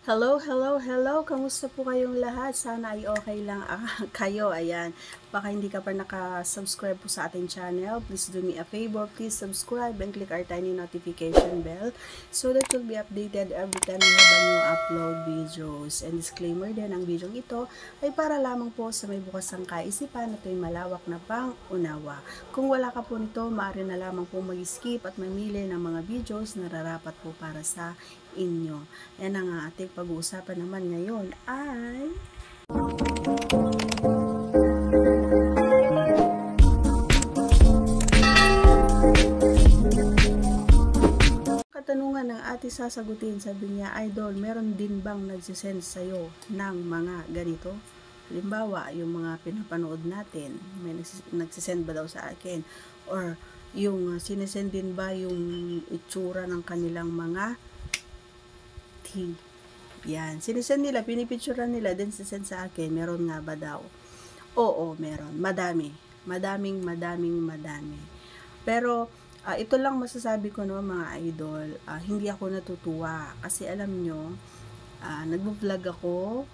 Hello, hello, hello! Kamusta po kayong lahat? Sana ay okay lang kayo. Ayan, baka hindi ka pa naka-subscribe po sa ating channel. Please do me a favor. Please subscribe and click our tiny notification bell so that you'll be updated every time we have a new upload videos. And disclaimer din, ang video ito ay para lamang po sa may bukas ang kaisipan at may malawak na pang-unawa. Kung wala ka po nito, maaari na lamang po mag-skip at mamili ng mga videos na rarapat po para sa inyo. Yan ang ating pag-uusapan naman ngayon ay katanungan ng ating sasagutin. Sabi niya, Idol, meron din bang nagsisend sa'yo ng mga ganito? Halimbawa, yung mga pinapanood natin, may nagsisend ba daw sa akin? Or yung sinesend din ba yung itsura ng kanilang mga yan, sinisend nila, pinipicturean nila, then sisend sa akin, meron nga ba daw? Oo, meron, madami, madami. Pero, ito lang masasabi ko no mga idol, hindi ako natutuwa, kasi alam nyo, nagbo-vlog ako,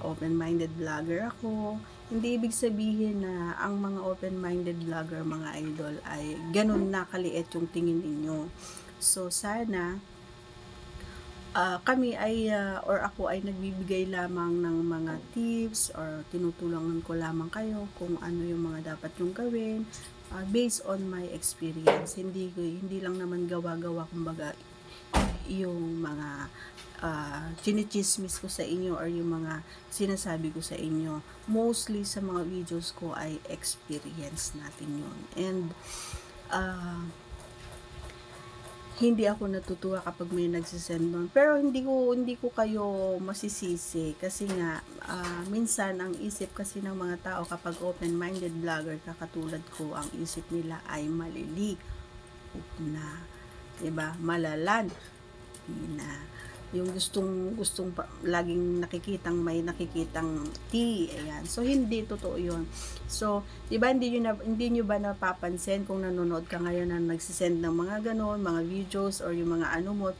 open-minded vlogger ako, hindi ibig sabihin na ang mga open-minded vlogger, mga idol, ay ganun na kaliit yung tingin ninyo. So, sana, kami ay or ako ay nagbibigay lamang ng mga tips or tinutulungan ko lamang kayo kung ano yung mga dapat yung gawin based on my experience. Hindi lang naman gawa-gawa kumbaga yung mga chinichismis ko sa inyo or yung mga sinasabi ko sa inyo. Mostly sa mga videos ko ay experience natin yun. And hindi ako natutuwa kapag may nagsisend nun. Pero hindi ko kayo masisisi kasi nga minsan ang isip kasi ng mga tao kapag open-minded vlogger katulad ko, ang isip nila ay malili na, 'di ba? Malalan na yung gustong laging may nakikitang tea, ayan. So hindi totoo 'yon. So, 'di ba hindi niyo ba napapansin kung nanonood ka ngayon na nagsisend ng mga ganon, mga videos or yung mga ano mo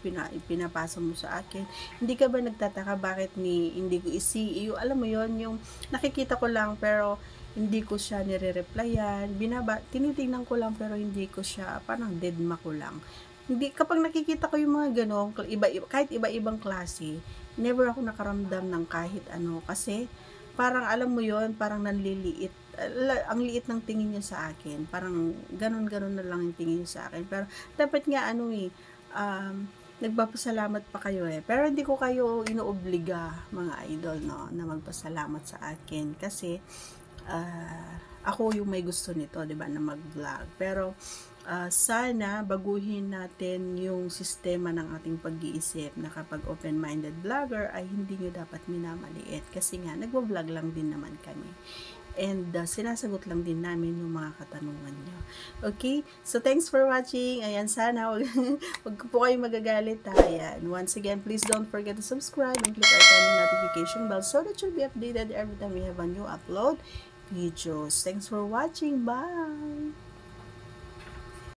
pinapasa mo sa akin, hindi ka ba nagtataka bakit hindi ko i-see? Alam mo 'yon, yung nakikita ko lang pero hindi ko siya nire-replyan, tinitingnan ko lang pero hindi ko siya, parang deadma ko lang. Hindi, kapag nakikita ko yung mga ganong, kahit iba-ibang klase, never ako nakaramdam ng kahit ano. Kasi, parang alam mo yon, parang nanliliit. Ang liit ng tingin niya sa akin. Parang ganon-ganon na lang yung tingin niya sa akin. Pero, dapat nga nagpapasalamat pa kayo eh. Pero hindi ko kayo inuobliga, mga idol, no, na magpasalamat sa akin. Kasi, ako yung may gusto nito, 'di ba, na mag-vlog. Pero sana baguhin natin yung sistema ng ating pag-iisip na kapag open-minded vlogger ay hindi nyo dapat minamaliit kasi nga nagvo-vlog lang din naman kami. And sinasagot lang din namin yung mga katanungan nyo. Okay? So, thanks for watching. Ayan, sana wag po kayo magagalit. Ayan. Once again, please don't forget to subscribe and click our tiny notification bell so that you'll be updated every time we have a new upload videos. Thanks for watching. Bye!